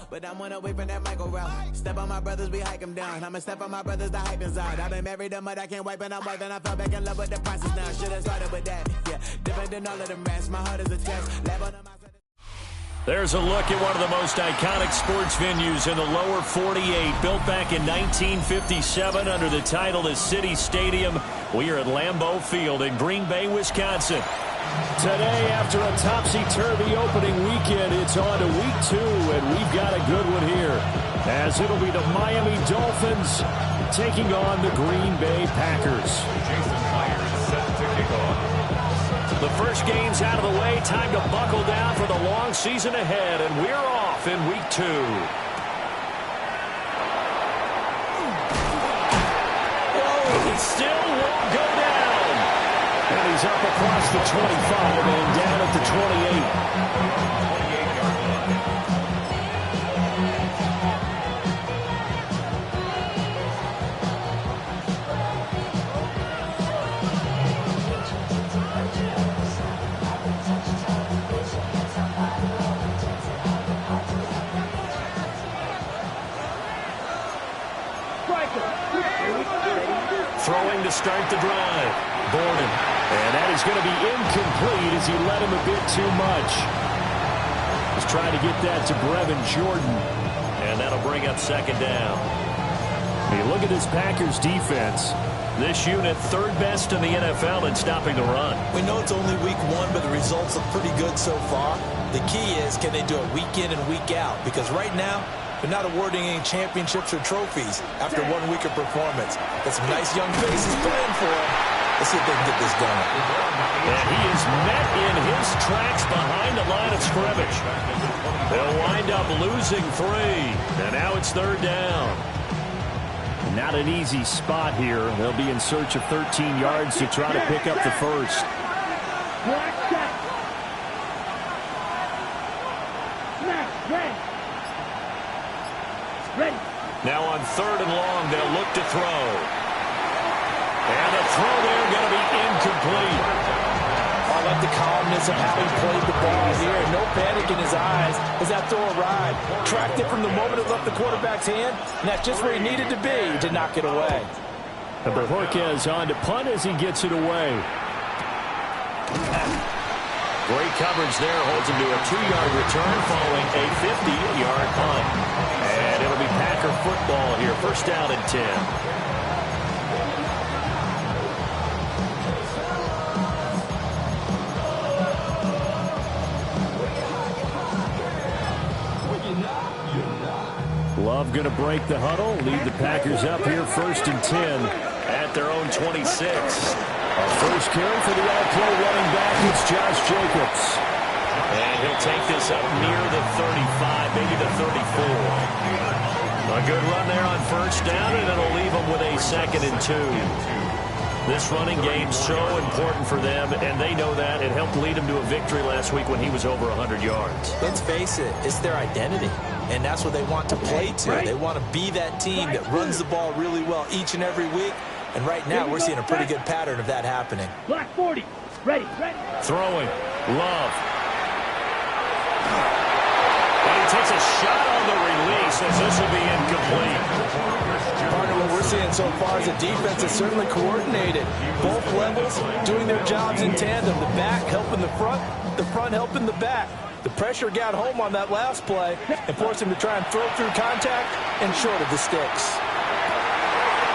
but I'm one away from that Michael round. Step on my brothers, we hike them down. I'ma step on my brothers, the hype is out. I've been married to mud, I can't wipe, and I'm wiping. I fell back in love with the process now. Should've started with that, yeah. Different than all of them rats. My heart is a test. Lab on the There's a look at one of the most iconic sports venues in the lower 48. Built back in 1957 under the title of City Stadium. We are at Lambeau Field in Green Bay, Wisconsin. Today, after a topsy-turvy opening weekend, it's on to week 2, and we've got a good one here. As it'll be the Miami Dolphins taking on the Green Bay Packers. Jason Myers set to kick off. The first game's out of the way. Time to buckle down for the long season ahead, and we're off in week 2. Whoa, he still won't go down. And he's up across the 25 and down at the 28. Throwing to start the drive. Borden. And that is going to be incomplete as he led him a bit too much. He's trying to get that to Brevin Jordan. And that'll bring up second down. Hey, look at this Packers defense. This unit third best in the NFL in stopping the run. We know it's only week 1, but the results look pretty good so far. The key is, can they do it week in and week out? Because right now, they're not awarding any championships or trophies after 1 week of performance. Got some nice young faces playing for him. Let's see if they can get this done. And he is met in his tracks behind the line of scrimmage. They'll wind up losing 3. And now it's third down. Not an easy spot here. They'll be in search of 13 yards to try to pick up the first. Now on third and long, they'll look to throw. And the throw there going to be incomplete. I like the calmness of how he played the ball here. No panic in his eyes as that throw arrived. Tracked it from the moment it left the quarterback's hand, and that's just where he needed to be to knock it away. And Bojorquez on to punt as he gets it away. Great coverage there. Holds him to a 2-yard return following a 50-yard punt. And it'll be Packer football here. First down and 10. Love going to break the huddle. Lead the Packers up here first and 10 at their own 26. Our first carry for the all-pro running back, it's Josh Jacobs. And he'll take this up near the 35, maybe the 34. A good run there on first down, and it'll leave them with a 2nd and 2. This running game's so important for them, and they know that. It helped lead them to a victory last week when he was over 100 yards. Let's face it, it's their identity, and that's what they want to play to. They want to be that team that runs the ball really well each and every week, and right now we're seeing a pretty good pattern of that happening. Black 40, ready. Throwing, Love. And he takes a shot on the release as this will be incomplete. Partner, what we're seeing so far is a defense that's certainly coordinated. Both levels doing their jobs in tandem. The back helping the front helping the back. The pressure got home on that last play and forced him to try and throw through contact and short of the sticks.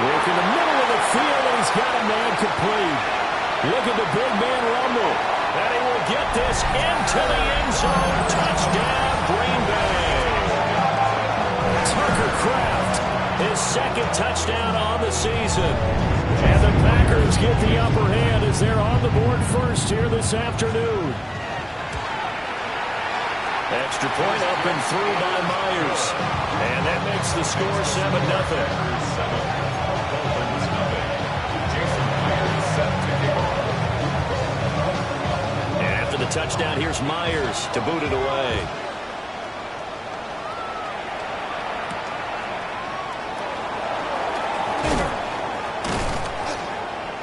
Work in the middle of the field, and he's got a man complete. Look at the big man rumble. And he will get this into the end zone. Touchdown, Green Bay. Tucker Kraft, his 2nd touchdown on the season. And the Packers get the upper hand as they're on the board first here this afternoon. Extra point up and through by Myers. And that makes the score 7-0. After the touchdown, here's Myers to boot it away.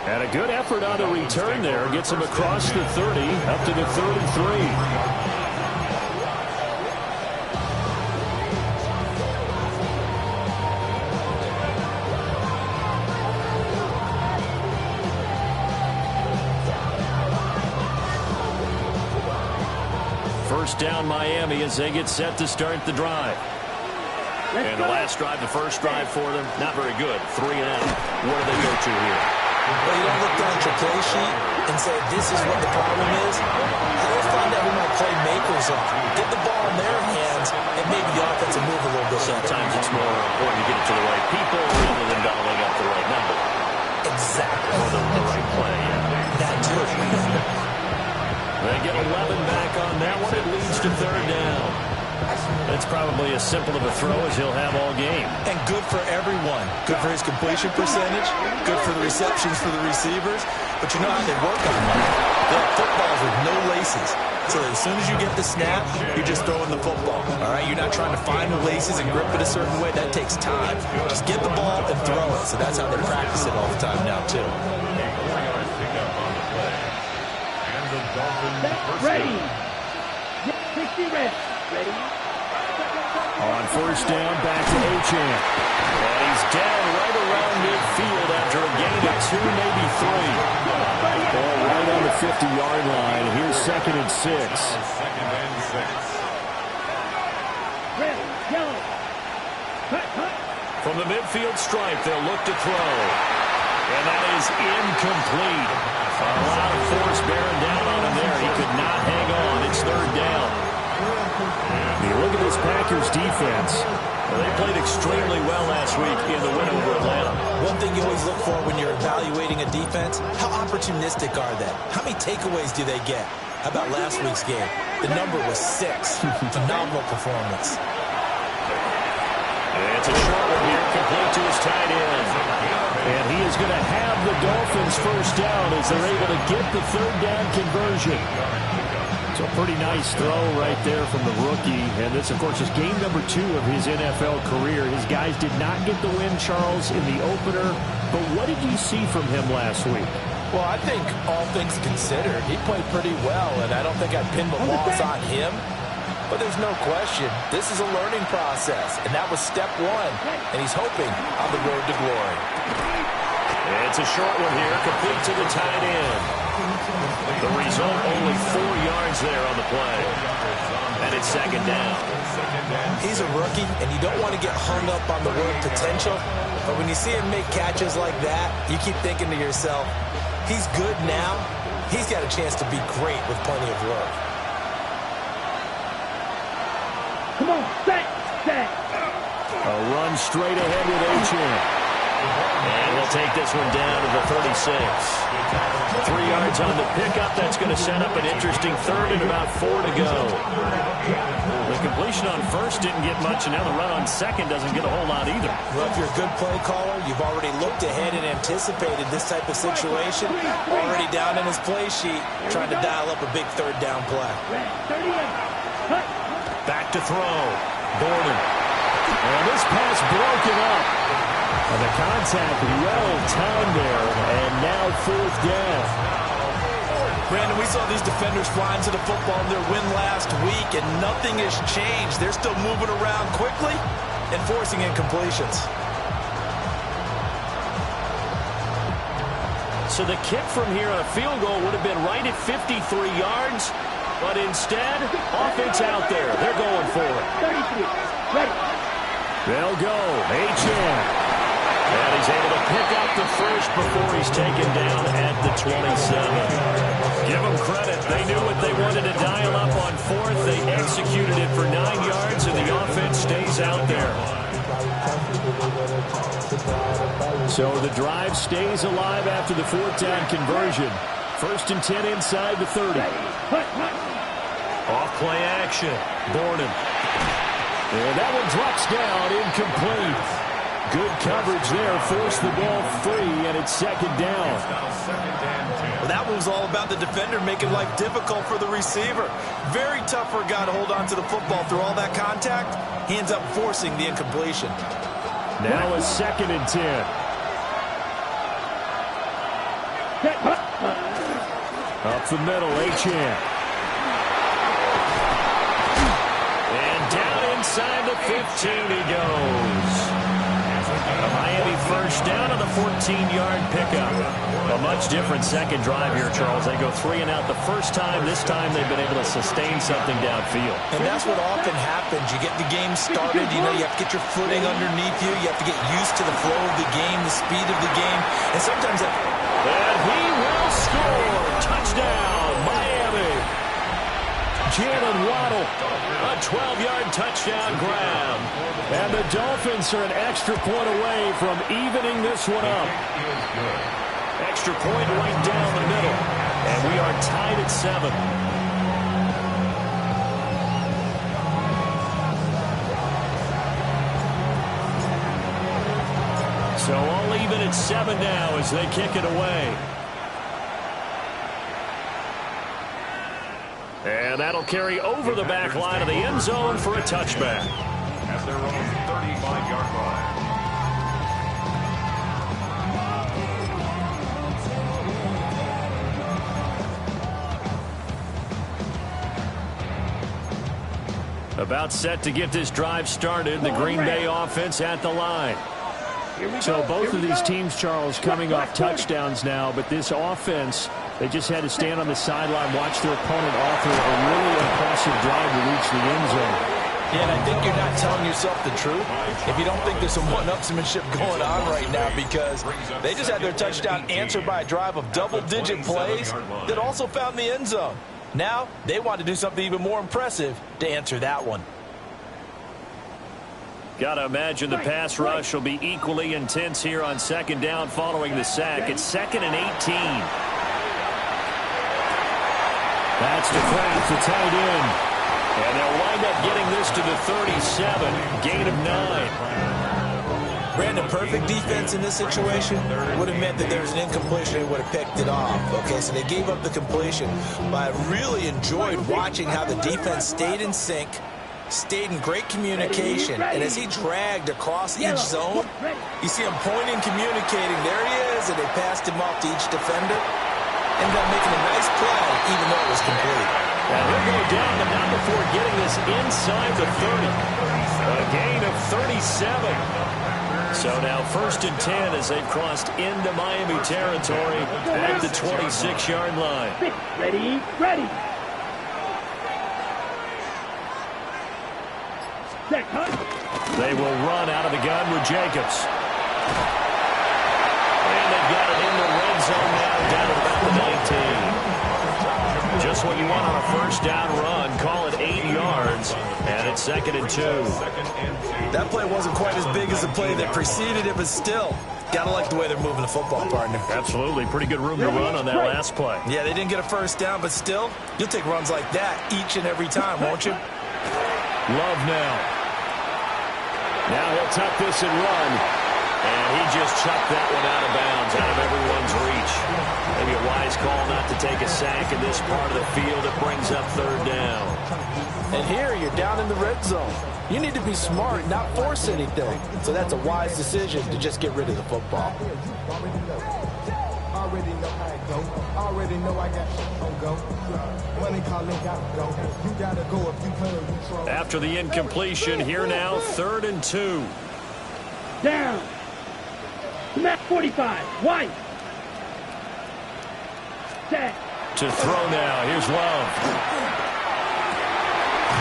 And a good effort on the return there. Gets him across the 30, up to the 33. first down Miami as they get set to start the drive. And the last drive, the first drive for them, not very good. 3 and out. What do they go to here? Well, you don't look down at your play sheet and say, this is what the problem is. You'll find out who my playmakers are. Get the ball in their hands, and maybe the offense will move a little bit. Sometimes it's more important to get it to the right people rather than dialing up the right number. Exactly. Or the right play. That too. They get 11 back on that one. It leads to third down. That's probably as simple of a throw as he'll have all game. And good for everyone. Good for his completion percentage. Good for the receptions for the receivers. But you know how they work on that. They have footballs with no laces. So as soon as you get the snap, you're just throwing the football. All right? You're not trying to find the laces and grip it a certain way. That takes time. Just get the ball and throw it. So that's how they practice it all the time now, too. Ready. 60 ready. Ready. On first down, back to Achane. And he's down right around midfield after a gain of 2, maybe 3. Ball right on the 50-yard line. Here's 2nd and 6. Ready. Yellow. Cut. From the midfield stripe, they'll look to throw. And that is incomplete. A lot of force bearing down on him there. He could not hang on. It's third down. You look at this Packers defense. Well, they played extremely well last week in the win over Atlanta. One thing you always look for when you're evaluating a defense, how opportunistic are they? How many takeaways do they get? How about last week's game? The number was 6. Phenomenal performance. And it's a short one here, complete to his tight end. And he is going to have the Dolphins first down as they're able to get the third down conversion. So a pretty nice throw right there from the rookie. And this, of course, is game number 2 of his NFL career. His guys did not get the win, Charles, in the opener. But what did you see from him last week? Well, I think all things considered, he played pretty well, and I don't think I'd pin the loss on him. But there's no question, this is a learning process, and that was step 1, and he's hoping on the road to glory. It's a short one here, complete to the tight end. The result, only 4 yards there on the play. And it's second down. He's a rookie, and you don't want to get hung up on the word potential, but when you see him make catches like that, you keep thinking to yourself, he's good now. He's got a chance to be great with plenty of work. Come on, set. A run straight ahead with Achane. And he'll take this one down to the 36. 3 yards on the pickup. That's going to set up an interesting third and about 4 to go. The completion on first didn't get much, and now the run on second doesn't get a whole lot either. Well, if you're a good play caller, you've already looked ahead and anticipated this type of situation. Already down in his play sheet, trying to dial up a big third down play. Back to throw. Gordon. And this pass broken up. And the contact well timed there. And now 4th down. Brandon, we saw these defenders flying to the football in their win last week, and nothing has changed. They're still moving around quickly and forcing incompletions. So the kick from here on a field goal would have been right at 53 yards. But instead, offense out there. They're going for it. 33. Ready. They'll go. Achane. And he's able to pick up the first before he's taken down at the 27. Give them credit. They knew what they wanted to dial up on 4th. They executed it for 9 yards, and the offense stays out there. So the drive stays alive after the 4th down conversion. 1st and 10 inside the 30. Off play action. Gordon. And that one drops down, incomplete. Good coverage there, forced the ball free, and it's second down. Well, that one was all about the defender making life difficult for the receiver. Very tough for a guy to hold on to the football through all that contact. He ends up forcing the incompletion. Now a 2nd and 10. Up the middle, Achane. And down inside the 15 he goes. A Miami first down on the 14-yard pickup. A much different second drive here, Charles. They go 3 and out the first time. This time they've been able to sustain something downfield. And that's what often happens. You get the game started, you have to get your footing underneath you. You have to get used to the flow of the game, the speed of the game. And sometimes that... And he will score. Touchdown, Miami. Jalen Waddle, a 12-yard touchdown grab. And the Dolphins are an extra point away from evening this one up. Extra point right down the middle. And we are tied at 7. So all even at 7 now as they kick it away. And that'll carry over the back line of the end zone for a touchback. At their own 35-yard line. About set to get this drive started. The Green Bay offense at the line. So both of these teams, Charles, coming off touchdowns now, but this offense, they just had to stand on the sideline, watch their opponent offer a really impressive drive to reach the end zone. Yeah, and I think you're not telling yourself the truth if you don't think there's some one-upsmanship going on right now, because they just had their touchdown answered by a drive of double-digit plays that also found the end zone. Now they want to do something even more impressive to answer that one. Got to imagine the pass rush will be equally intense here on second down following the sack. It's 2nd and 18. That's to Kraft, the tight end. And they'll wind up getting this to the 37. Gain of 9. Brandon, perfect defense in this situation would have meant that there was an incompletion and would have picked it off. Okay, so they gave up the completion. But I really enjoyed watching how the defense stayed in sync, stayed in great communication, and as he dragged across each zone, you see him pointing, communicating. There he is, and they passed him off to each defender. Ended up making a nice play, even though it was complete. And he'll go down, but not before getting this inside the 30. A gain of 37. So now 1st and 10 as they've crossed into Miami territory at the 26-yard line. Ready, ready. Set, cut. They will run out of the gun with Jacobs. And they've got it in the red zone now, down at about the 19. Just what you want on a first down run. Call it 8 yards, and it's 2nd and 2. That play wasn't quite as big as the play that preceded it, but still, gotta like the way they're moving the football, partner. Absolutely. Pretty good room to run on that last play. Yeah, they didn't get a first down, but still, you'll take runs like that each and every time, won't you? Love now. Now he'll tuck this and run. And he just chucked that one out of bounds, out of everyone's reach. Maybe a wise call not to take a sack in this part of the field. It brings up 3rd down. And here, you're down in the red zone. You need to be smart, not force anything. So that's a wise decision to just get rid of the football. Already know how it go. Already know I got shit on go. Money calling, gotta go. You gotta go if you play or you troll. After the incompletion, here now, 3rd and 2. Down. Snap 45. White. Set. To throw now. Here's Love.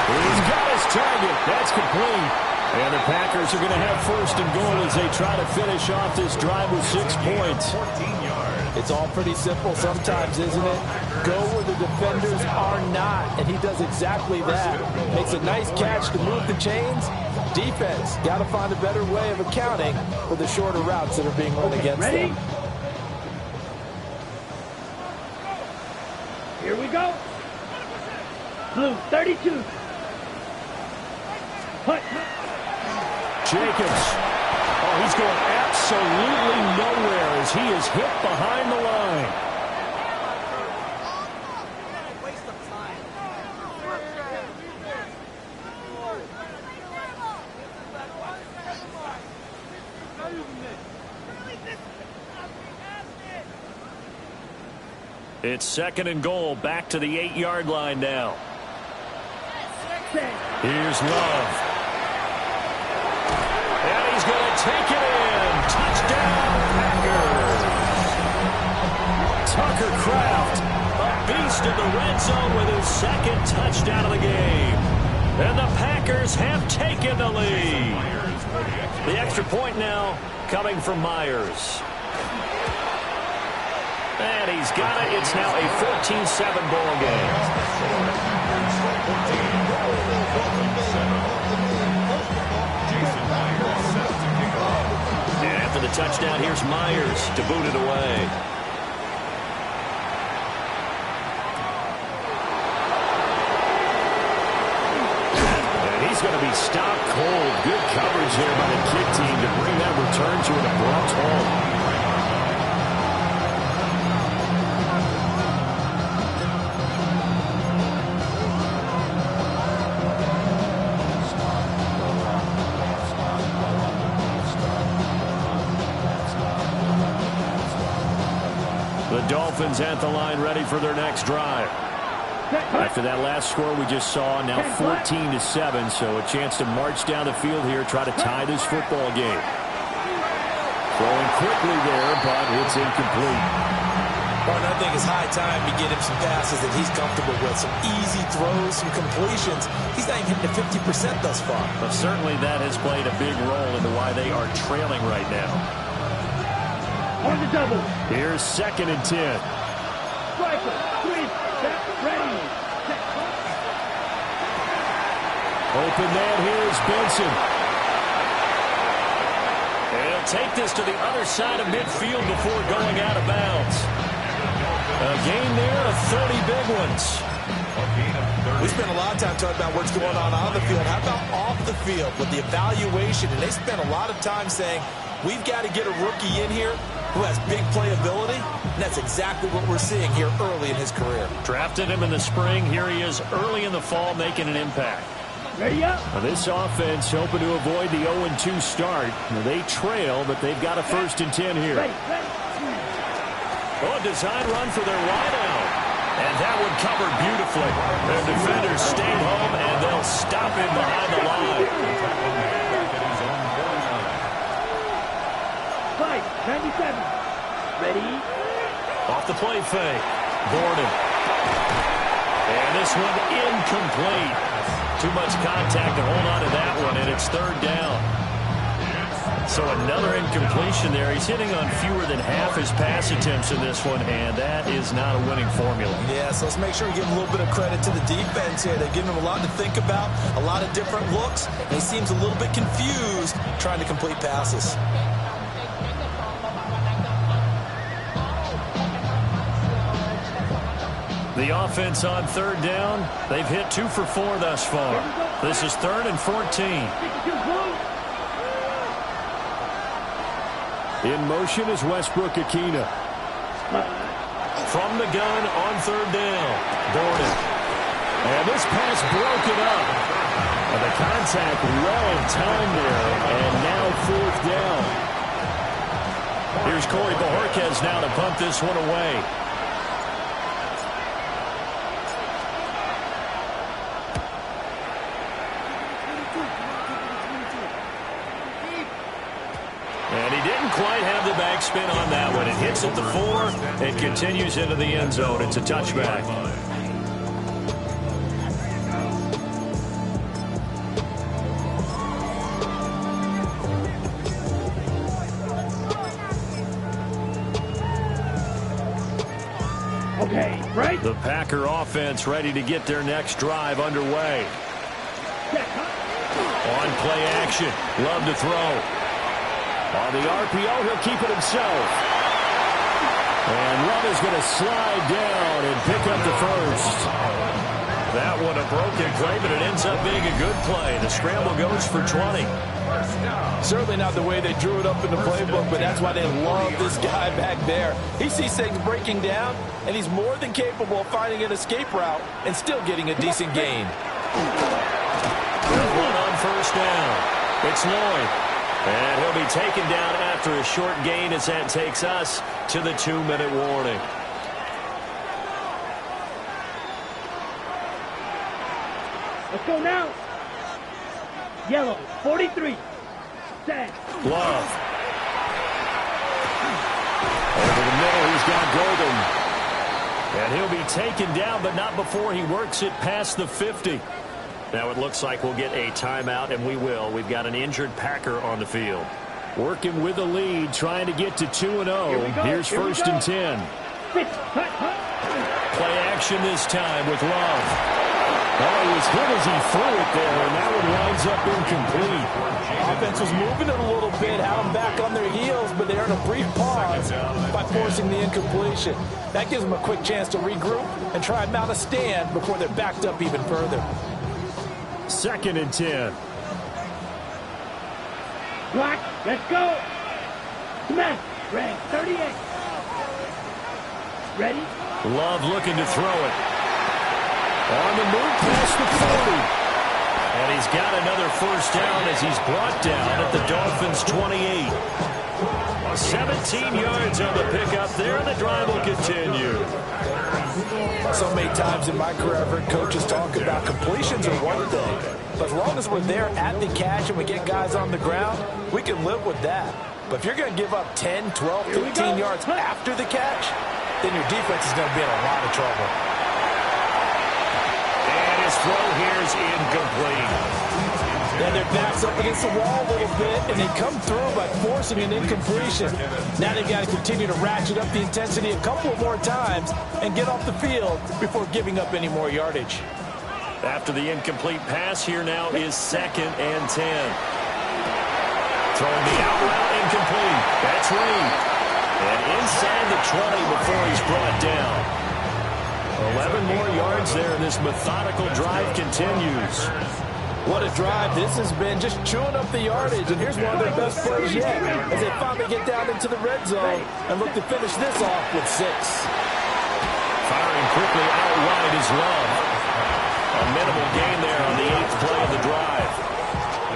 He's got his target. That's complete. And the Packers are going to have 1st and goal as they try to finish off this drive with 6 points. It's all pretty simple sometimes, isn't it? Go where the defenders are not, and he does exactly that. Makes a nice catch to move the chains. Defense, got to find a better way of accounting for the shorter routes that are being run against them. Here we go. Blue, 32. Hut. Jacobs. Oh, he's going absolutely nowhere as he is hit behind the line. It's 2nd and goal, back to the 8-yard line now. Here's Love. And he's going to take it in. Tucker Kraft, a beast in the red zone with his second touchdown of the game. And the Packers have taken the lead. The extra point now coming from Myers. And he's got it. It's now a 14-7 ball game. And after the touchdown, here's Myers to boot it away. He's going to be stopped cold. Good coverage there by the kick team to bring that return to an abrupt halt. The Dolphins at the line ready for their next drive. After that last score we just saw, now 14-7, so a chance to march down the field here, try to tie this football game. Throwing quickly there, but it's incomplete. Well, I think it's high time to get him some passes that he's comfortable with. Some easy throws, some completions. He's not even hitting to 50% thus far. But certainly that has played a big role into why they are trailing right now. On the double. Here's 2nd and 10. Striker, 3, set, ready. Set. Open man, here's Benson. And he'll take this to the other side of midfield before going out of bounds. A gain there of 30 big ones. We spent a lot of time talking about what's going on the field. How about off the field with the evaluation? And they spent a lot of time saying, we've got to get a rookie in here who has big playability, and that's exactly what we're seeing here early in his career. Drafted him in the spring. Here he is early in the fall making an impact. Ready up. Now this offense hoping to avoid the 0-2 start. Now they trail, but they've got a 1st and 10 here. Ready. Oh, a design run for their wideout. And that one covered beautifully. Their defenders stayed home, and they'll stop him behind the line. 97. Ready. Off the play fake. Gordon. And this one incomplete. Too much contact to hold on to that one, and it's 3rd down. So another incompletion there. He's hitting on fewer than half his pass attempts in this one, and that is not a winning formula. Yeah, so let's make sure we give a little bit of credit to the defense here. They're giving him a lot to think about, a lot of different looks, and he seems a little bit confused trying to complete passes. The offense on 3rd down. They've hit 2 for 4 thus far. This is 3rd and 14. In motion is Westbrook-Ikhine. From the gun on 3rd down. Gordon. And this pass broken up. And the contact well timed there. And now 4th down. Here's Corey Bojorquez now to pump this one away. And he didn't quite have the backspin on that one. It hits at the 4. It continues into the end zone. It's a touchback. Okay, right. The Packer offense ready to get their next drive underway. On play action. Love to throw. On the RPO, he'll keep it himself. And Love is going to slide down and pick up the 1st. That one a broken play, but it ends up being a good play. The scramble goes for 20. Certainly not the way they drew it up in the playbook, but that's why they love this guy back there. He sees things breaking down, and he's more than capable of finding an escape route and still getting a decent gain. One on 1st down. It's Lloyd. And he'll be taken down after a short gain as that takes us to the 2-minute warning. Let's go now. Yellow, 43. Set. Love. Over the middle, he's got Golden. And he'll be taken down, but not before he works it past the 50. Now it looks like we'll get a timeout, and we will. We've got an injured Packer on the field. Working with the lead, trying to get to 2-0. Here's first and 10. Play action this time with Love. Oh, he was hit as he threw it there, and that one winds up incomplete. Offense was moving it a little bit, had them back on their heels, but they earned a brief pause by forcing the incompletion. That gives them a quick chance to regroup and try and mount a stand before they're backed up even further. Second and 10. Block, let's go. Smash, rank 38. Ready? Love looking to throw it. On the move past the 40. And he's got another first down as he's brought down at the Dolphins' 28. 17 yards on the pickup there, and the drive will continue. So many times in my career, I've heard coaches talk about completions are one thing. But as long as we're there at the catch and we get guys on the ground, we can live with that. But if you're going to give up 10, 12, 15 yards after the catch, then your defense is going to be in a lot of trouble. And his throw here is incomplete. And their back's up against the wall a little bit, and they come through by forcing an incompletion. Now they've got to continue to ratchet up the intensity a couple more times and get off the field before giving up any more yardage. After the incomplete pass, here now is second and 10. Throwing the out route incomplete. That's Reed. And inside the 20 before he's brought down. 11 more yards there, and this methodical drive continues. What a drive this has been, just chewing up the yardage. And here's one of their best plays yet as they finally get down into the red zone and look to finish this off with 6. Firing quickly out wide is Love. A minimal gain there on the 8th play of the drive.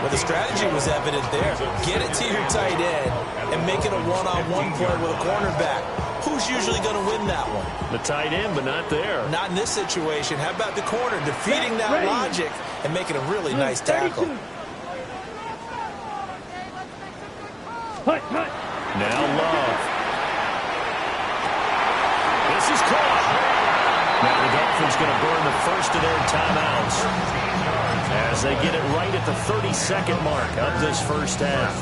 Well, the strategy was evident there. Get it to your tight end and make it a one-on-one play with a cornerback. Who's usually going to win that one? The tight end, but not there. Not in this situation. How about the corner defeating that logic and making a really nice tackle? Now Love. This is caught. Now the Dolphins going to burn the first of their timeouts as they get it right at the 32nd mark of this first half.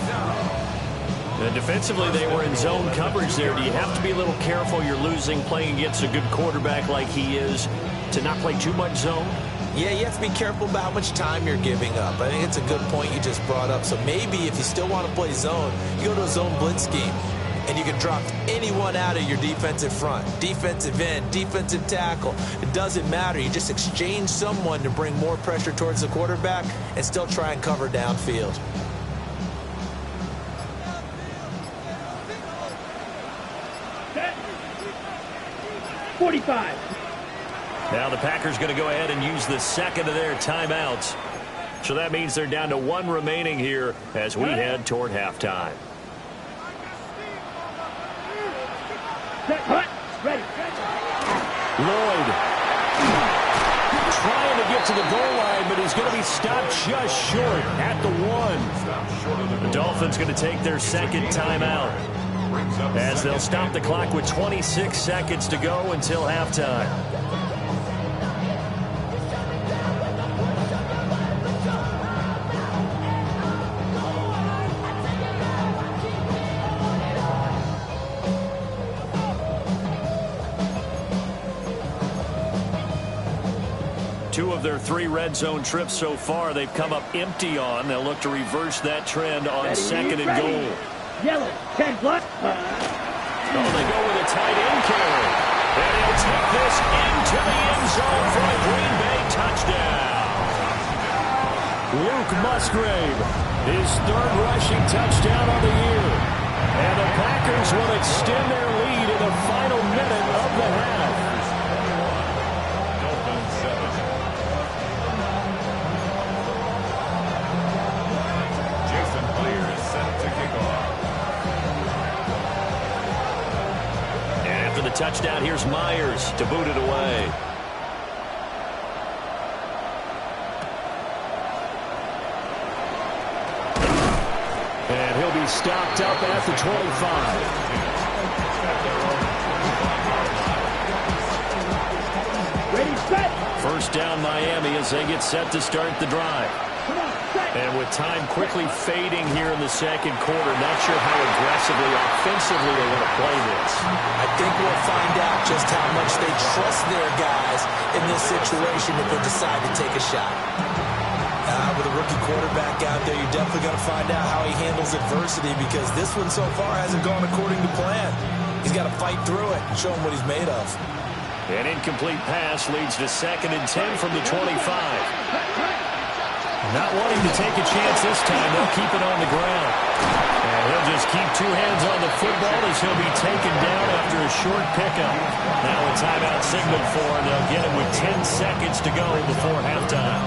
And defensively, they were in zone coverage there. Do you have to be a little careful? You're losing, playing against a good quarterback like he is, to not play too much zone? Yeah, you have to be careful about how much time you're giving up. I think it's a good point you just brought up. So maybe if you still want to play zone, you go to a zone blitz scheme, and you can drop anyone out of your defensive front. Defensive end, defensive tackle. It doesn't matter. You just exchange someone to bring more pressure towards the quarterback and still try and cover downfield. Set. 45. Now the Packers going to go ahead and use the second of their timeouts. So that means they're down to 1 remaining here as we head toward halftime. Ready. Lloyd trying to get to the goal line, but he's going to be stopped just short at the 1. The Dolphins going to take their second timeout as they'll stop the clock with 26 seconds to go until halftime. Two of their 3 red zone trips so far, they've come up empty on. They'll look to reverse that trend on second and goal. Yellow, 10 plus. Oh, they go with a tight end carry. And he'll take this into the end zone for a Green Bay touchdown. Luke Musgrave, his 3rd rushing touchdown on the year. And the Packers will extend their lead in the final minute of the half. Touchdown, here's Myers to boot it away. And he'll be stopped up at the 25. first down Miami as they get set to start the drive. And with time quickly fading here in the second quarter, not sure how aggressively, offensively they want to play this. I think we'll find out just how much they trust their guys in this situation if they decide to take a shot. With a rookie quarterback out there, you're definitely going to find out how he handles adversity because this one so far hasn't gone according to plan. He's got to fight through it and show him what he's made of. An incomplete pass leads to 2nd and 10 from the 25. Not wanting to take a chance this time, they'll keep it on the ground. And he'll just keep 2 hands on the football as he'll be taken down after a short pickup. Now a timeout signal for, and they'll get him with 10 seconds to go before halftime.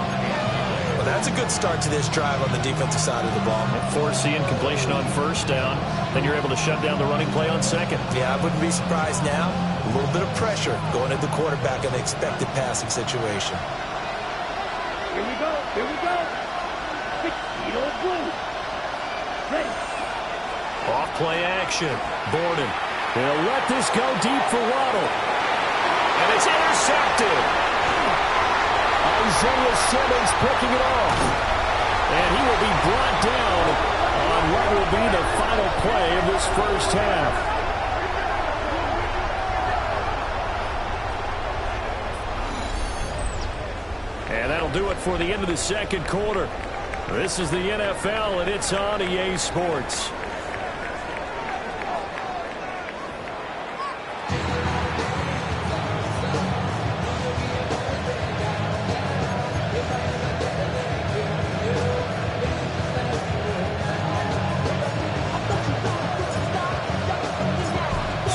Well, that's a good start to this drive on the defensive side of the ball. Force the incompletion on first down, then you're able to shut down the running play on second. Yeah, I wouldn't be surprised now. A little bit of pressure going at the quarterback in the expected passing situation. Here we go. Here we go. Tuxedo blue. Ready. Off play action. Borden. They'll let this go deep for Waddle. And it's intercepted. Isaiah Simmons picking it off. And he will be brought down on what will be the final play of this first half. And that'll do it for the end of the second quarter. This is the NFL, and it's on EA Sports.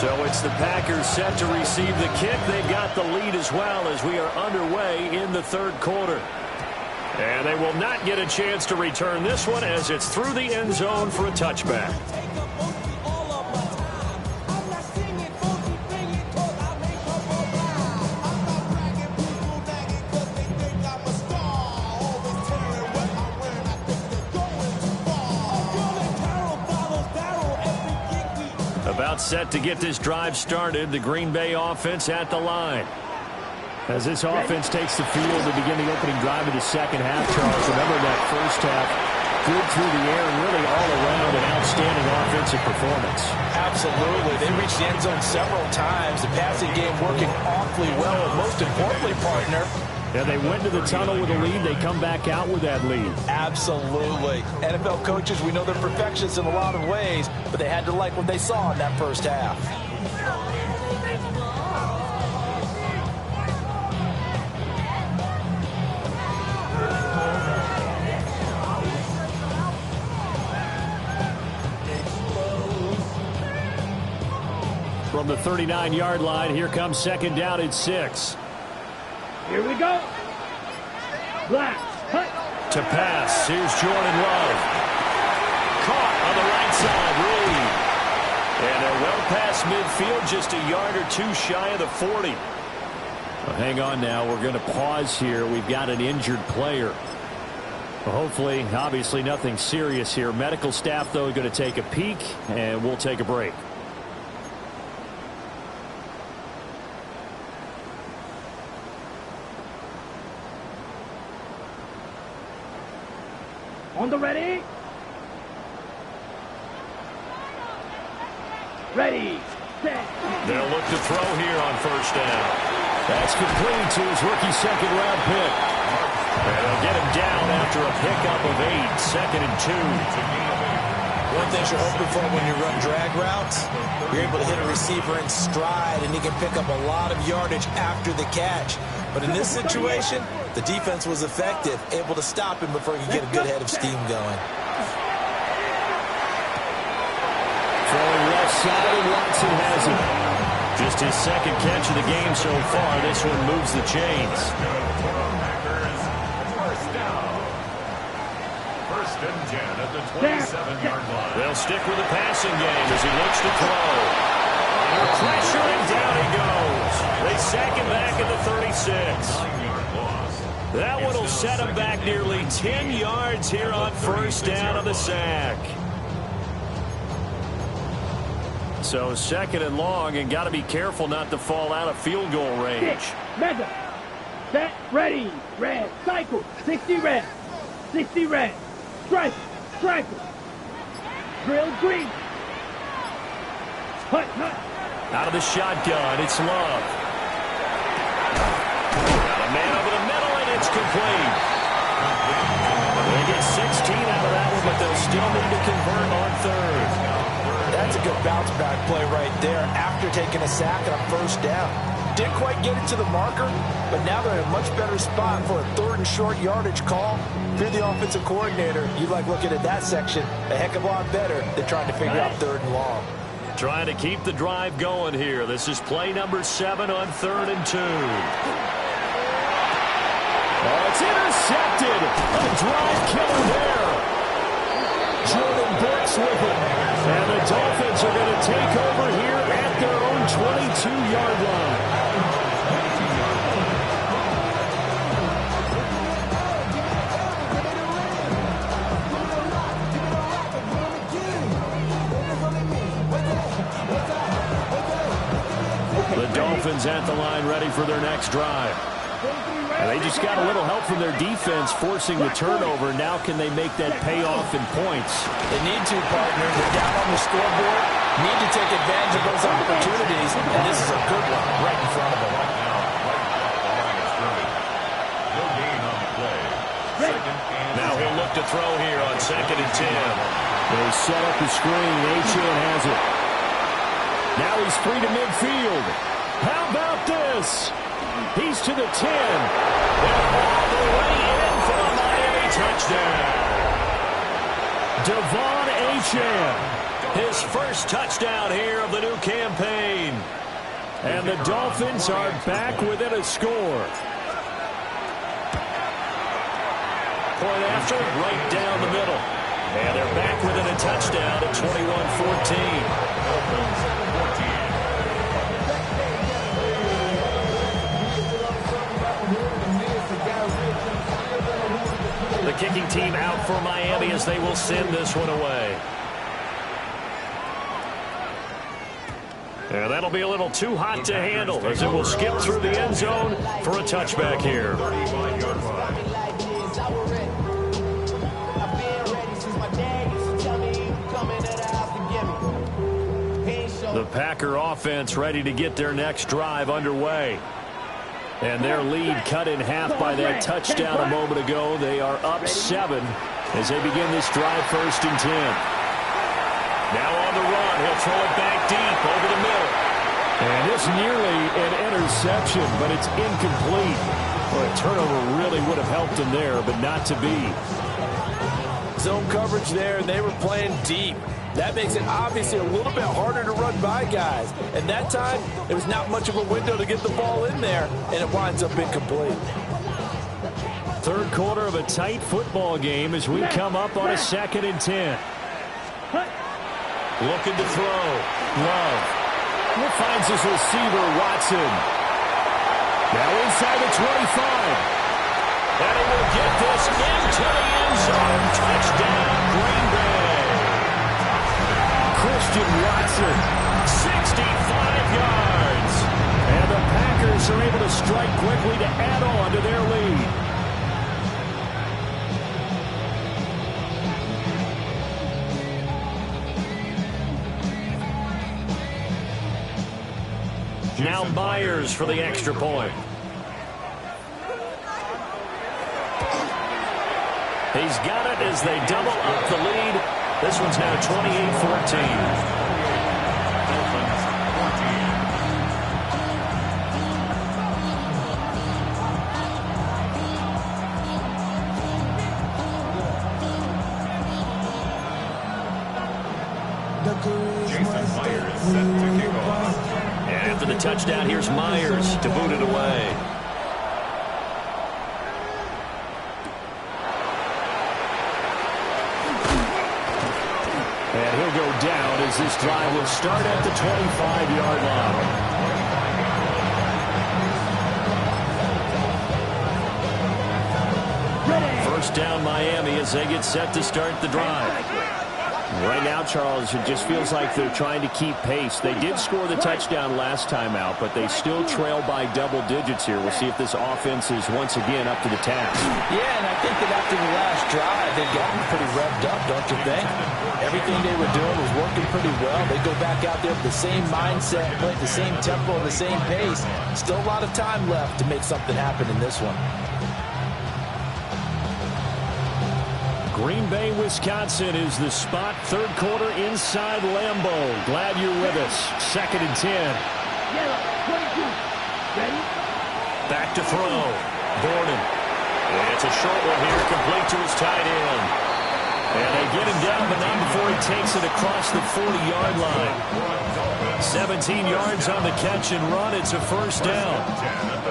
So it's the Packers set to receive the kick. They've got the lead as well as we are underway in the third quarter. And they will not get a chance to return this one as it's through the end zone for a touchback. About set to get this drive started, the Green Bay offense at the line. As this offense takes the field to begin the opening drive of the second half, Charles, remember that first half, good through the air and really all around an outstanding offensive performance. Absolutely. They reached the end zone several times. The passing game working awfully well, and most importantly, partner, yeah, they went to the tunnel with a lead. They come back out with that lead. Absolutely. NFL coaches, we know they're perfectionists in a lot of ways, but they had to like what they saw in that first half. From the 39-yard line, here comes second down at 6. Here we go. Black. Hut. To pass. Here's Jordan Love. Caught on the right side. Reed. And they're well past midfield, just a yard or two shy of the 40. Well, hang on now. We're going to pause here. We've got an injured player. Well, hopefully, obviously nothing serious here. Medical staff, though, are going to take a peek, and we'll take a break. On the ready. Ready. Set. They'll look to throw here on first down. That's complete to his rookie second-round pick. And they'll get him down after a pickup of 8, 2nd and 2. One thing you're hoping for when you run drag routes, you're able to hit a receiver in stride, and he can pick up a lot of yardage after the catch. But in this situation, the defense was effective, able to stop him before he could get a good head of steam going. Throwing left side, and Watson has it. Just his second catch of the game so far. This one moves the chains. First and 10 at the 27-yard line. They'll stick with the passing game as he looks to throw. Under pressure, and down he goes. They sack him back at the 36. That one will set him back nearly 10 yards here on first down on the sack. So 2nd and long, and got to be careful not to fall out of field goal range. Set, ready, red, cycle, 60 red, 60 red, strike, striker, drill green, hut, hut. Out of the shotgun, it's Love. Got a man over the middle, and it's complete. They get 16 out of that one, but they'll still need to convert on third. That's a good bounce back play right there after taking a sack and a first down. Didn't quite get it to the marker, but now they're in a much better spot for a third and short yardage call. If you're the offensive coordinator, you like looking at that section a heck of a lot better than trying to figure out third and long. Trying to keep the drive going here. This is play number 7 on 3rd and 2. Oh, it's intercepted. A drive killer there. Jordan Brooks with it. And the Dolphins are going to take over here at their own 22-yard line. The Dolphins at the line ready for their next drive. And they just got a little help from their defense forcing the turnover. Now can they make that pay off in points? They need to, partner. They're down on the scoreboard. Need to take advantage of those opportunities, and this is a good one right in front of them. Right now, the line of scrimmage. No gain on the play. Now he'll look to throw here on 2nd and 10. They set up the screen. Achane has it. Now he's free to midfield. How about this? He's to the 10. And all the way in for a Miami touchdown. Devon Achane. His first touchdown here of the new campaign. And the Dolphins are back within a score. Point after, right down the middle. And they're back within a touchdown at 21-14. The kicking team out for Miami as they will send this one away. And that'll be a little too hot to handle as it will skip through the end zone for a touchback here. The Packer offense ready to get their next drive underway. And their lead cut in half by that touchdown a moment ago. They are up 7 as they begin this drive 1st and 10. Now on the run. He'll throw it back deep over the middle. And this nearly an interception, but it's incomplete. Well, a turnover really would have helped him there, but not to be. Zone coverage there, and they were playing deep. That makes it obviously a little bit harder to run by guys. And that time, there was not much of a window to get the ball in there, and it winds up incomplete. Third quarter of a tight football game as we come up on a 2nd and 10. Looking to throw. Love. Finds his receiver, Watson. Now inside the 25. And he will get this into the end zone. Touchdown, Green Bay. Christian Watson, 65 yards. And the Packers are able to strike quickly to add on to their lead. Now Myers for the extra point. He's got it as they double up the lead. This one's now 28-14. Jason Myers set to kick off. And after the touchdown, here's Myers to boot it away. And he'll go down as this drive will start at the 25-yard line. First down Miami as they get set to start the drive. Right now, Charles, it just feels like they're trying to keep pace. They did score the touchdown last time out, but they still trail by double digits here. We'll see if this offense is once again up to the task. Yeah, and I think that after the last drive, they've gotten pretty revved up, don't you think? Everything they were doing was working pretty well. They go back out there with the same mindset, play at the same tempo, and the same pace. Still a lot of time left to make something happen in this one. Green Bay, Wisconsin is the spot. Third quarter inside Lambeau. Glad you're with us. 2nd and 10. Yellow, 22. Ready? Back to throw. Gordon. And it's a short one here, complete to his tight end. And they get him down, but not before he takes it across the 40-yard line. 17 yards on the catch and run. It's a first down.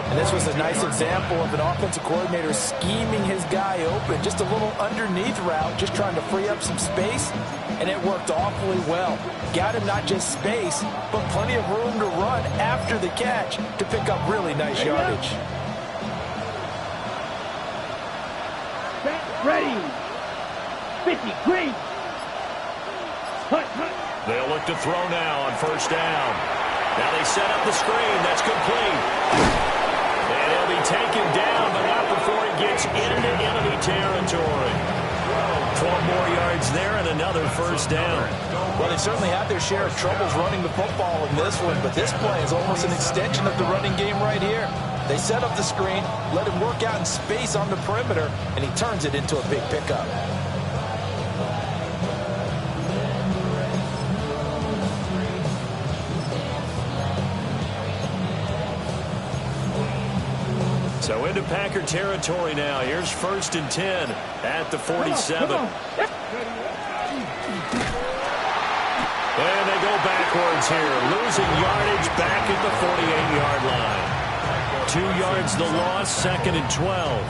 And this was a nice example of an offensive coordinator scheming his guy open. Just a little underneath route, just trying to free up some space, and it worked awfully well. Got him not just space, but plenty of room to run after the catch to pick up really nice yardage. Ready. 50, green. Hut, hut. They'll look to throw now on first down. Now they set up the screen. That's complete. And he'll be taken down, but not before he gets into enemy territory. 12 more yards there and another first down. Well, they certainly had their share of troubles running the football in this one, but this play is almost an extension of the running game right here. They set up the screen, let him work out in space on the perimeter, and he turns it into a big pickup. So into Packer territory now. Here's 1st and 10 at the 47. And they go backwards here, losing yardage back at the 48-yard line. 2 yards the loss, 2nd and 12.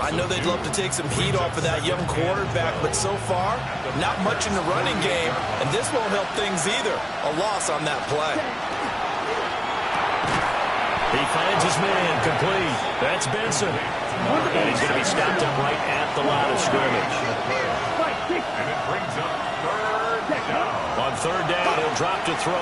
I know they'd love to take some heat off of that young quarterback, but so far, not much in the running game, and this won't help things either. A loss on that play. He finds his man, complete. That's Benson. And he's going to be stopped up right at the line of scrimmage. And it brings up 3rd down. On 3rd down, he'll drop to throw.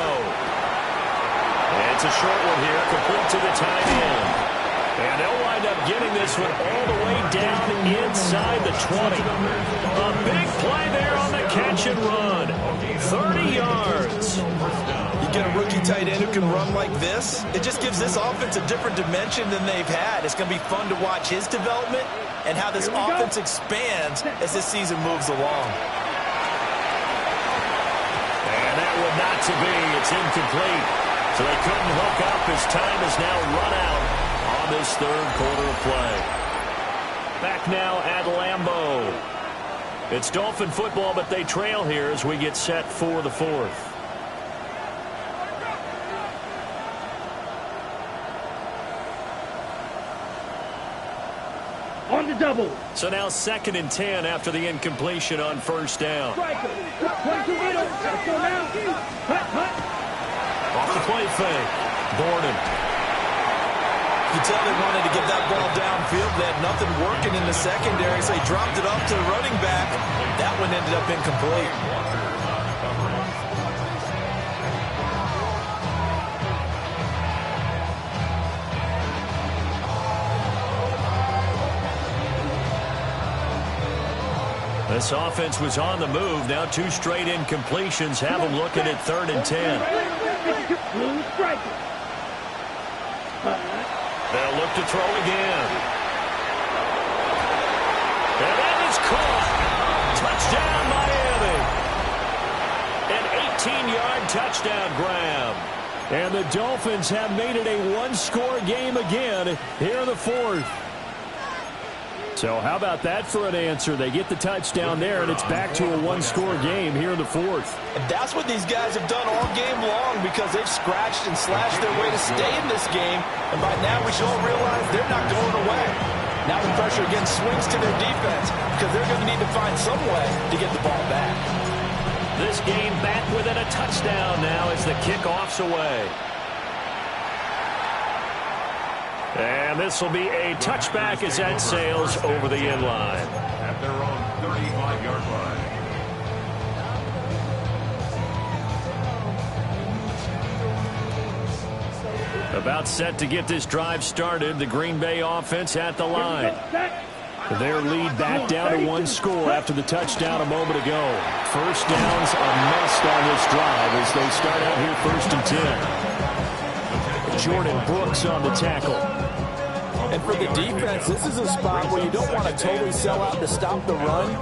And it's a short one here, complete to the tight end. And they'll wind up getting this one all the way down inside the 20. A big play there on the catch and run. 30 yards. You get a rookie tight end who can run like this, it just gives this offense a different dimension than they've had. It's going to be fun to watch his development and how this offense expands as this season moves along. And that one not to be. It's incomplete. So they couldn't hook up. His time is now run out on this 3rd quarter of play. Back now at Lambeau. It's Dolphin football, but they trail here as we get set for the 4th. On the double. So now 2nd and 10 after the incompletion on first down. Striker. 22 middle. Let's go now. Hut, hut. Off the play fake. Gordon. You tell they wanted to get that ball downfield. They had nothing working in the secondary, so he dropped it off to the running back. That one ended up incomplete. This offense was on the move. Now 2 straight incompletions have them looking at 3rd and 10. Blue striker. They'll look to throw again. And that is caught. Touchdown, Miami. An 18-yard touchdown grab. And the Dolphins have made it a one-score game again here in the 4th. So how about that for an answer? They get the touchdown there, and it's back to a one-score game here in the 4th. And that's what these guys have done all game long because they've scratched and slashed their way to stay in this game. And by now we should all realize they're not going away. Now the pressure again swings to their defense because they're going to need to find some way to get the ball back. This game back within a touchdown now as the kickoff's away. And this will be a touchback as that sails over the end line. At their own 35-yard line. About set to get this drive started. The Green Bay offense at the line. Their lead back down to one score after the touchdown a moment ago. First downs a must on this drive as they start out here 1st and 10. Jordan Brooks on the tackle. And for the defense, this is a spot where you don't want to totally sell out to stop the run,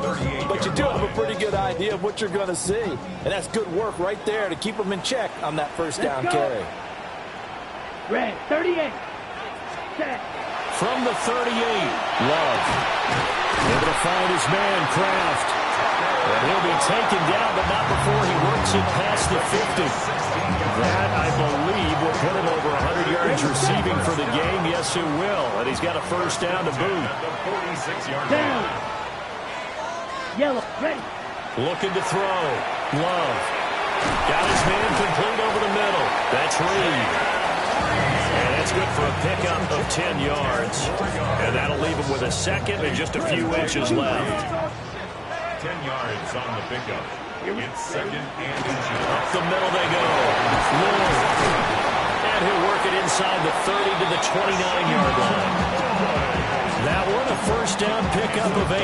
but you do have a pretty good idea of what you're going to see. And that's good work right there to keep them in check on that first down carry. Red, 38. Set. From the 38, Love. Able to find his man, Kraft. And he'll be taken down, but not before he works it past the 50. That, I believe, will put him over 100 yards receiving for the game. Yes, it will. And he's got a first down to boot. Down. Yellow, ready. Looking to throw. Love. Got his man complete over the middle. That's Reed. And that's good for a pickup of 10 yards. And that'll leave him with a second and just a few inches left. 10 yards on the pickup. It's 2nd and inches. Up the middle they go. Lillard. And he'll work it inside the 30 to the 29-yard line. That one, a first down pickup of 8.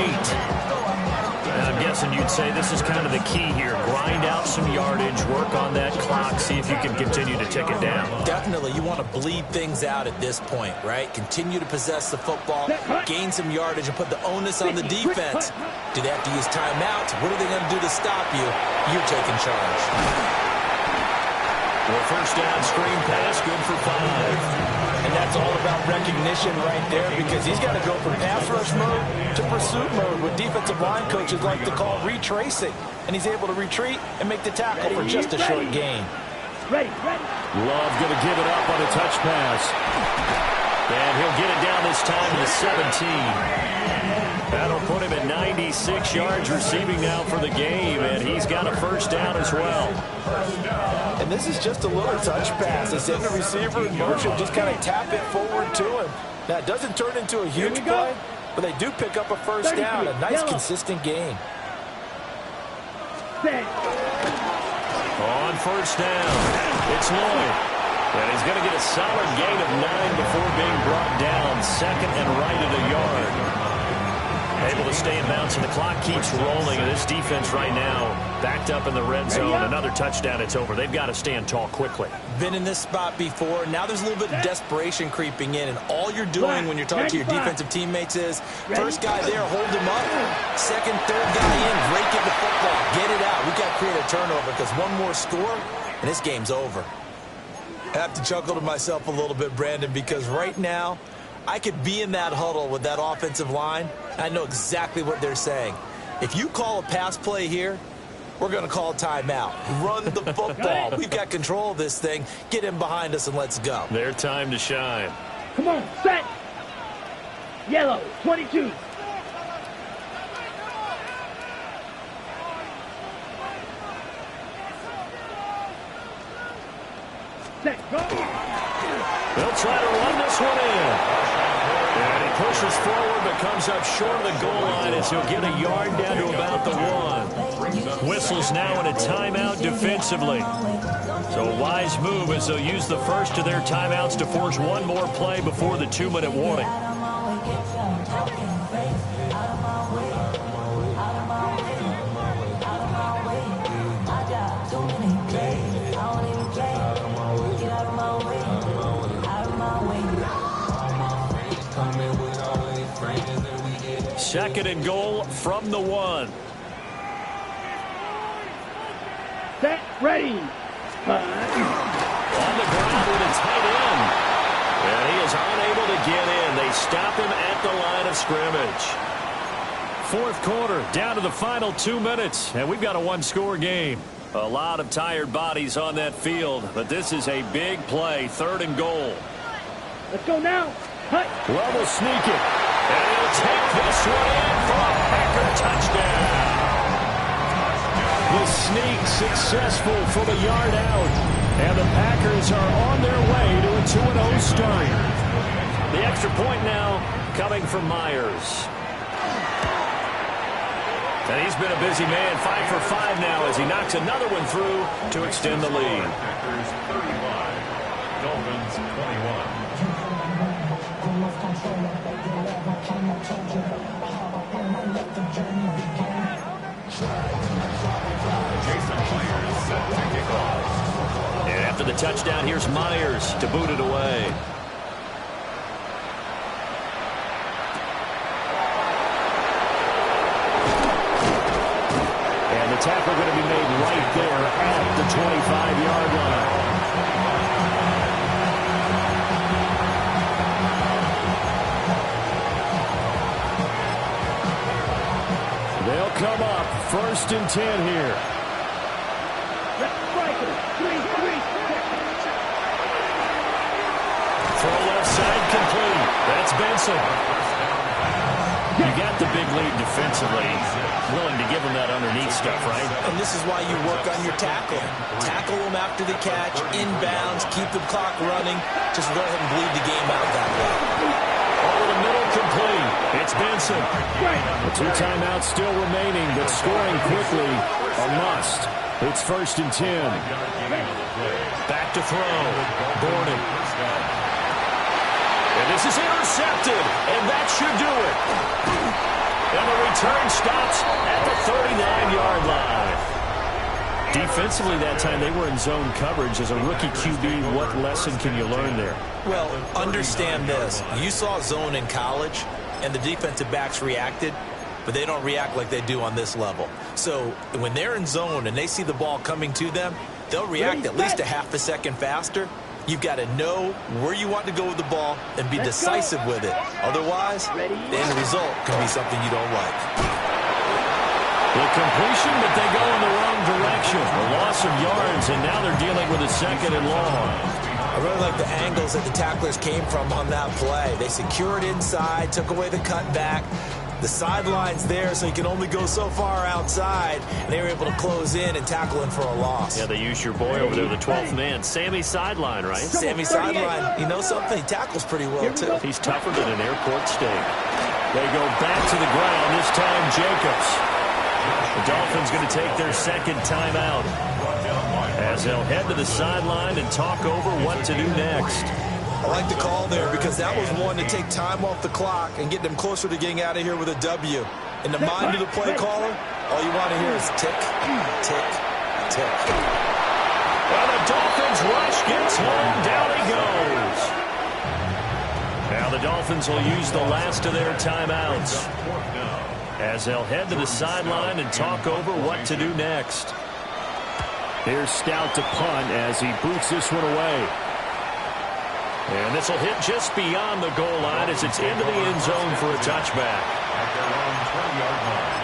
And I'm guessing you'd say this is kind of the key here. Grind out some yardage, work on that clock, see if you can continue to tick it down. Definitely, you want to bleed things out at this point, right? Continue to possess the football, gain some yardage, and put the onus on the defense. Do they have to use timeouts? What are they going to do to stop you? You're taking charge. Well, first down screen pass, good for 5. And that's all about recognition right there because he's got to go from pass rush mode to pursuit mode, what defensive line coaches like to call retracing. And he's able to retreat and make the tackle for just a short gain. Ready. Love going to give it up on a touch pass. And he'll get it down this time to 17. That'll put him at 96 yards receiving now for the game, and he's got a first down as well. And this is just a little touch pass. They send the receiver in motion, just kind of tap it forward to him. Now, it doesn't turn into a huge play, but they do pick up a first down, a nice, consistent gain. On first down, it's Lloyd. And he's going to get a solid gain of 9 before being brought down. 2nd and right at a yard. Able to stay in bounds, and the clock keeps rolling. And this defense right now backed up in the red zone. Another touchdown, it's over. They've got to stand tall quickly. Been in this spot before. Now there's a little bit of desperation creeping in, and all you're doing when you're talking to your defensive teammates is first guy there, hold him up. Second, third guy in, break it the football. Get it out. We've got to create a turnover because one more score, and this game's over. I have to chuckle to myself a little bit, Brandon, because right now I could be in that huddle with that offensive line. I know exactly what they're saying. If you call a pass play here, we're going to call a timeout. Run the football. We've got control of this thing. Get him behind us and let's go. Their time to shine. Come on, set. Yellow, 22. Set, go. They'll try to run this one in. And he pushes forward but comes up short of the goal line as he'll get a yard down to about the 1. Whistles now in a timeout defensively. So a wise move as they'll use the first of their timeouts to force one more play before the 2-minute warning. Second and goal from the 1. Set, ready. On the ground with a tight end. And he is unable to get in. They stop him at the line of scrimmage. Fourth quarter, down to the final 2 minutes. And we've got a one-score game. A lot of tired bodies on that field. But this is a big play. 3rd and goal. Let's go now. Cut. Love will sneak it. And he'll take this one in for a Packer touchdown. The sneak successful for the yard out. And the Packers are on their way to a 2-0 start. The extra point now coming from Myers. And he's been a busy man, 5 for 5 now as he knocks another one through to extend the lead. Dolphins 21. Jason Myers set to kick off. And after the touchdown, here's Myers to boot it away. And the tackle going to be made right there at the 25-yard line. They'll come up 1st and 10 here. Throw left side complete. That's Benson. You got the big lead defensively. Willing to give him that underneath stuff, right? And this is why you work on your tackling. Tackle them after the catch, inbounds, keep the clock running. Just go ahead and bleed the game out that way. Over the middle, complete. It's Benson. The 2 timeouts still remaining, but scoring quickly a must. It's 1st and 10. Back to throw. Gordon. And this is intercepted, and that should do it. And the return stops at the 39-yard line. Defensively that time, they were in zone coverage. As a rookie QB, what lesson can you learn there? Well, understand this. You saw zone in college, and the defensive backs reacted, but they don't react like they do on this level. So when they're in zone and they see the ball coming to them, they'll react at least a half a second faster. You've got to know where you want to go with the ball and be decisive with it. Otherwise, the end result can be something you don't like. The completion, but they go in the wrong direction. A loss of yards, and now they're dealing with a 2nd and long. I really like the angles that the tacklers came from on that play. They secured inside, took away the cutback. The sideline's there, so you can only go so far outside. And they were able to close in and tackle him for a loss. Yeah, they use your boy over there, the 12th man. Sammy Sideline, right? Sammy Sideline. You know something? He tackles pretty well, too. He's tougher than an airport steak. They go back to the ground, this time Jacobs. The Dolphins going to take their 2nd timeout as they'll head to the sideline and talk over what to do next. I like the call there because that was one to take time off the clock and get them closer to getting out of here with a W. In the mind of the play caller, all you want to hear is tick, tick, tick. Well, the Dolphins rush gets home. Down he goes. Now the Dolphins will use the last of their timeouts as they'll head to the sideline and talk over what to do next. Here's Stout to punt as he boots this one away. And this will hit just beyond the goal line as it's into the end zone for a touchback. At their own 20-yard line.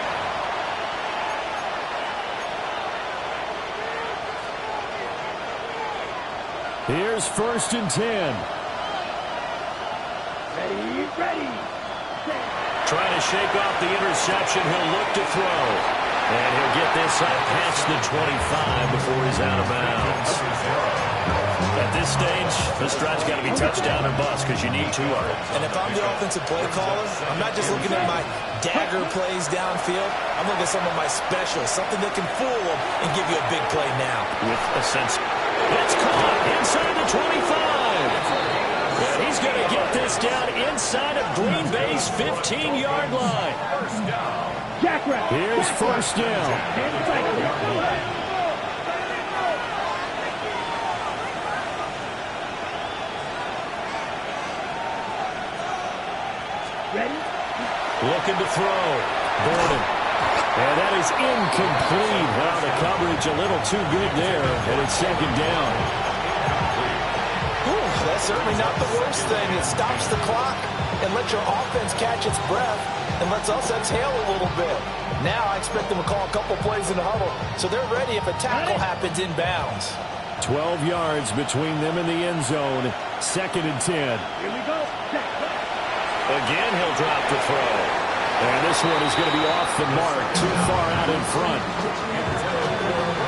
Here's 1st and 10. Ready. Trying to shake off the interception. He'll look to throw. And he'll get this up past the 25 before he's out of bounds. At this stage, this drive's got to be touchdown or bust because you need 2 of it. And if I'm the offensive play caller, I'm not just looking at my dagger plays downfield. I'm looking at some of my specials, something that can fool them and give you a big play now. With a sense, it's caught inside the 25. And he's going to get this down inside of Green Bay's 15-yard line. Here's 1st down. Looking to throw. Gordon. And that is incomplete. Well, the coverage a little too good there, and it's 2nd down. Ooh, that's certainly not the worst thing. It stops the clock and lets your offense catch its breath and lets us exhale a little bit. Now I expect them to call a couple plays in the huddle, so they're ready if a tackle happens inbounds. 12 yards between them and the end zone. 2nd and 10. Here we go. Again, he'll drop the throw. And this one is going to be off the mark, too far out in front.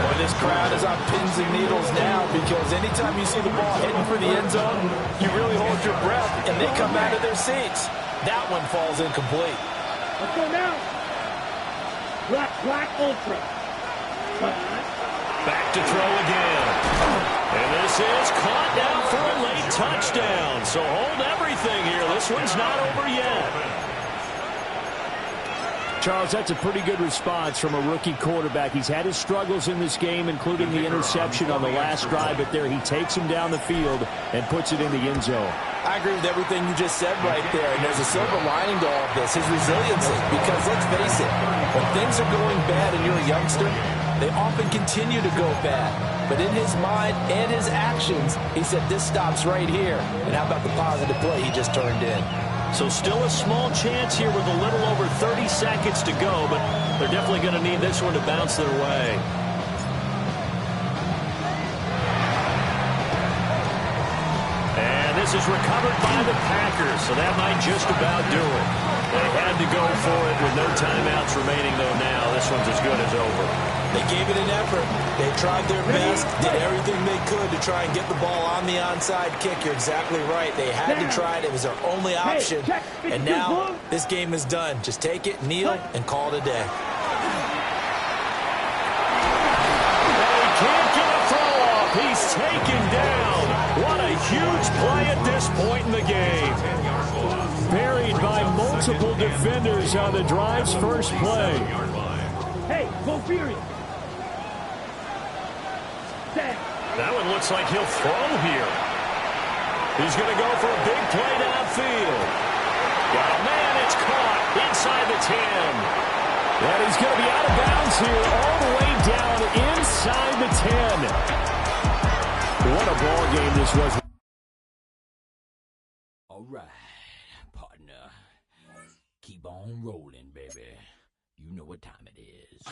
Well, this crowd is on pins and needles now because anytime you see the ball heading for the end zone, you really hold your breath and they come out of their seats. That one falls incomplete. Let's go now. Black Ultra. Back to throw again. And this is caught down for a touchdown. So hold everything here. This one's not over yet. Charles, that's a pretty good response from a rookie quarterback. He's had his struggles in this game, including the interception on the last drive, but there he takes him down the field and puts it in the end zone. I agree with everything you just said right there, and there's a silver lining to all of this, his resiliency, because let's face it, when things are going bad and you're a youngster, they often continue to go bad. But in his mind and his actions, he said, this stops right here. And how about the positive play he just turned in? So still a small chance here with a little over 30 seconds to go, but they're definitely going to need this one to bounce their way. And this is recovered by the Packers, so that might just about do it. They had to go for it with no timeouts remaining, though now. This one's as good as over. They gave it an effort. They tried their best, did everything they could to try and get the ball on the onside kick. You're exactly right. They had to try it. It was their only option. And now this game is done. Just take it, kneel, and call it a day. They can't get a throw off. He's taken down. What a huge play at this point in the game. Buried by multiple defenders on the drive's first play. Hey, go furious. That one looks like he'll throw here. He's going to go for a big play downfield. Got a man, it's caught inside the 10. And he's going to be out of bounds here all the way down inside the 10. What a ball game this was. All right, partner. Keep on rolling, baby. You know what time it is.